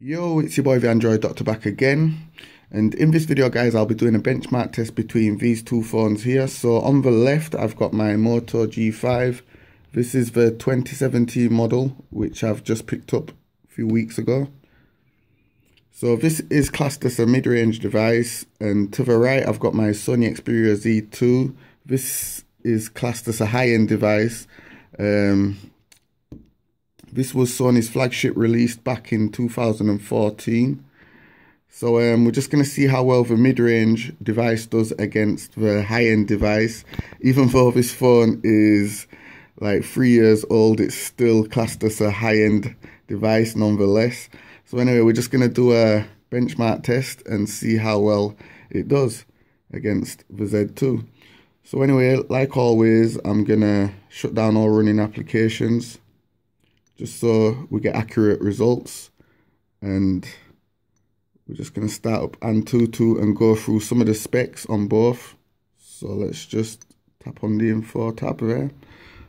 Yo, it's your boy the Android Doctor back again, and in this video guys I'll be doing a benchmark test between these two phones here. So on the left I've got my Moto G5. This is the 2017 model which I've just picked up a few weeks ago. So this is classed as a mid-range device, and to the right I've got my Sony Xperia Z2. This is classed as a high-end device. This was Sony's flagship, released back in 2014. So we're just going to see how well the mid-range device does against the high-end device. Even though this phone is like 3 years old, it's still classed as a high-end device nonetheless. So anyway, we're just going to do a benchmark test and see how well it does against the Z2. So anyway, like always, I'm going to shut down all running applications, just so we get accurate results, and we're just going to start up Antutu and go through some of the specs on both. So let's just tap on the info tab there.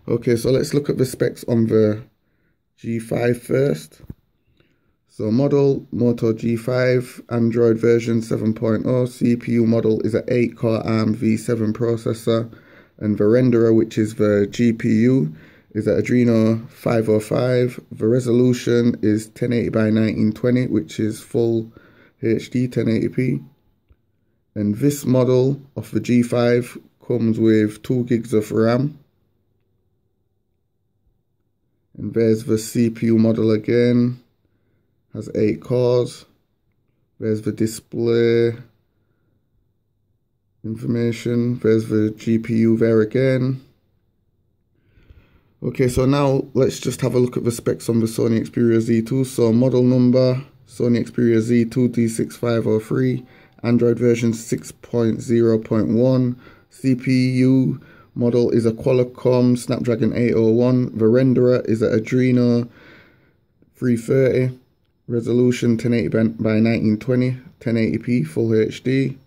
Okay, so let's look at the specs on the G5 first. So model, Moto G5, Android version 7.0, CPU model is an 8-core ARM V7 processor, and the renderer, which is the GPU, is an Adreno 505. The resolution is 1080 by 1920, which is full HD 1080p. And this model of the G5 comes with 2 gigs of RAM. And there's the CPU model again, has 8 cores. There's the display information. There's the GPU there again. Okay, so now let's just have a look at the specs on the Sony Xperia Z2. So model number, Sony Xperia Z2 D6503, Android version 6.0.1, CPU model is a Qualcomm Snapdragon 801, the renderer is an Adreno 330, resolution 1080 by 1920, 1080p full HD,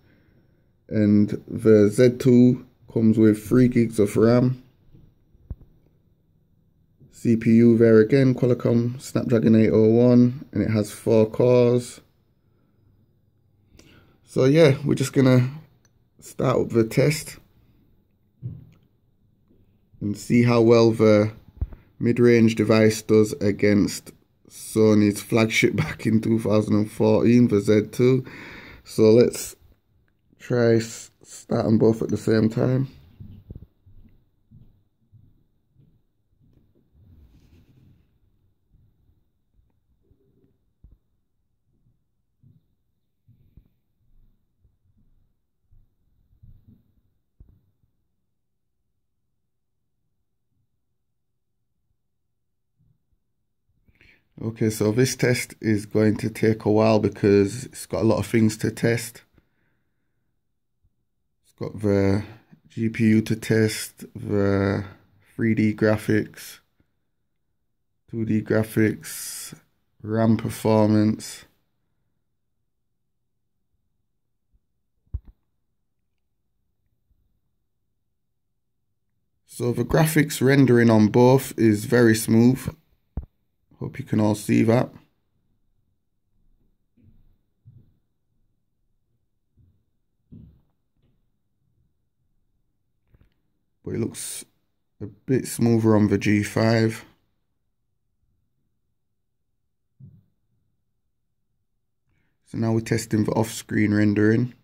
and the Z2 comes with 3 gigs of RAM. CPU there again, Qualcomm Snapdragon 801, and it has 4 cores. So yeah, we're just gonna start up the test and see how well the mid-range device does against Sony's flagship back in 2014, the Z2. So let's try start them both at the same time. Okay, so this test is going to take a while because it's got a lot of things to test. It's got the GPU to test, the 3D graphics, 2D graphics, RAM performance. So the graphics rendering on both is very smooth. Hope you can all see that. But it looks a bit smoother on the G5. So now we're testing the off-screen rendering.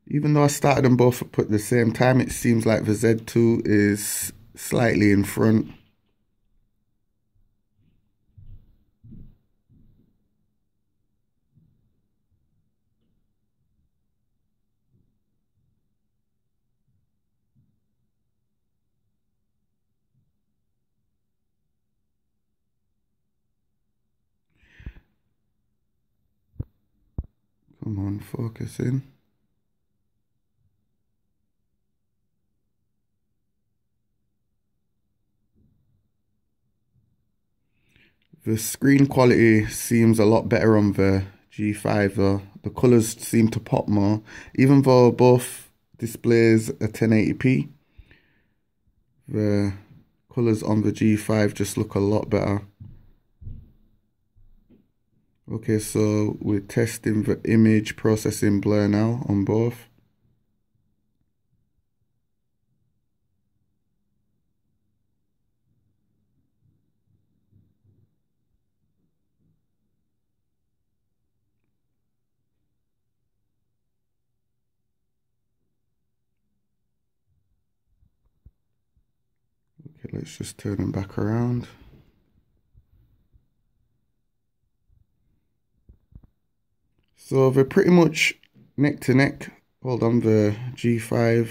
Even though I started them both up at the same time, it seems like the Z2 is slightly in front. Come on, focus in. The screen quality seems a lot better on the G5 though. The colours seem to pop more, even though both displays are 1080p. The colours on the G5 just look a lot better. Okay, so we're testing the image processing blur now on both. Okay, let's just turn them back around. So they're pretty much neck to neck. Hold on, the G5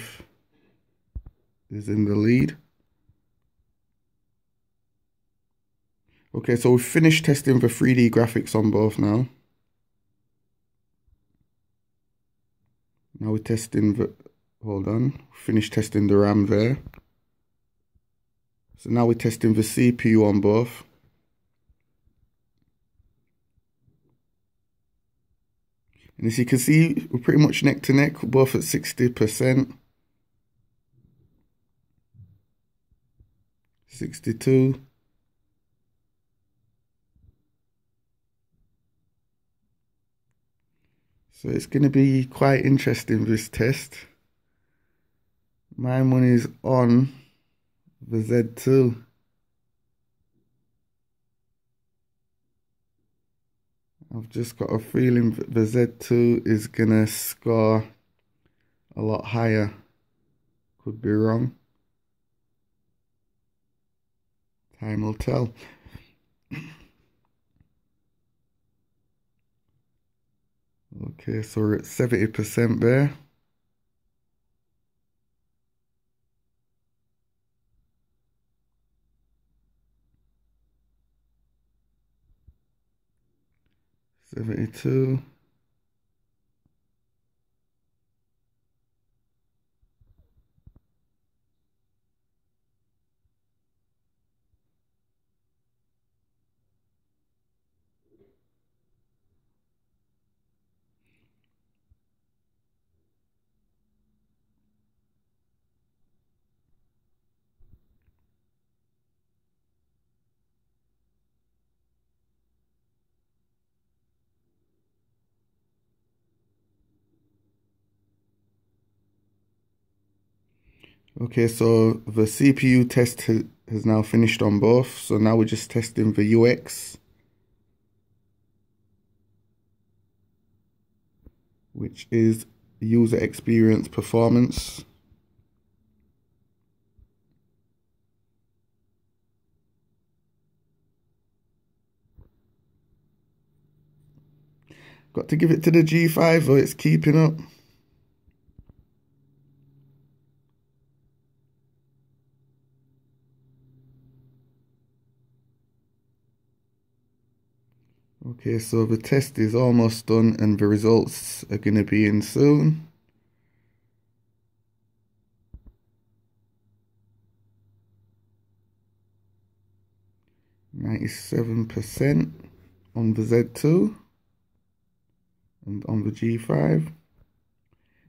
is in the lead. Okay, so we've finished testing the 3D graphics on both now. Now we're testing the, hold on, finished testing the RAM there. So now we're testing the CPU on both. And as you can see, we're pretty much neck to neck, both at 60%. 62. So it's going to be quite interesting, this test. My money's on the Z2. I've just got a feeling that the Z2 is going to score a lot higher. Could be wrong. Time will tell. Okay, so we're at 70% there. $72. Okay, so the CPU test has now finished on both. So now we're just testing the UX, which is user experience performance. Got to give it to the G5, though, it's keeping up. Okay, so the test is almost done and the results are going to be in soon. %97% on the Z2 and on the G5.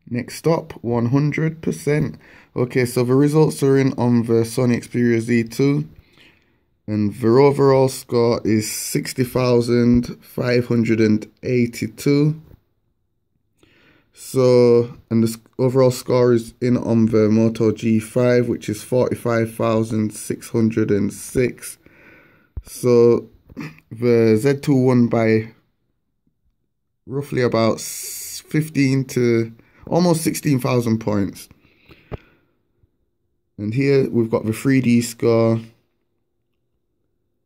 Next stop, 100%. Okay, so the results are in on the Sony Xperia Z2. And the overall score is 60,582. So, and the overall score is in on the Moto G5, which is 45,606. So, the Z2 won by roughly about 15 to almost 16,000 points. And here we've got the 3D score,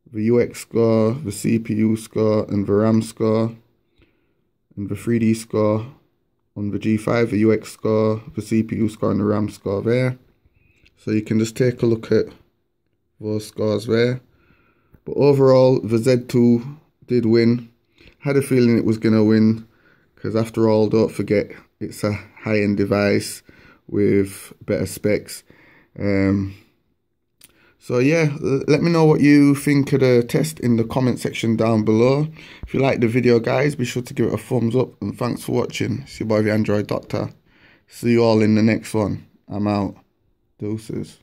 the UX score, the CPU score, and the RAM score, and the 3D score on the G5, the UX score, the CPU score, and the RAM score there. So you can just take a look at those scores there. But overall, the Z2 did win. Had a feeling it was going to win, because after all, don't forget, it's a high-end device with better specs. So yeah, let me know what you think of the test in the comment section down below. If you like the video, guys, be sure to give it a thumbs up, and thanks for watching. It's your boy, the Android Doctor. See you all in the next one. I'm out. Deuces.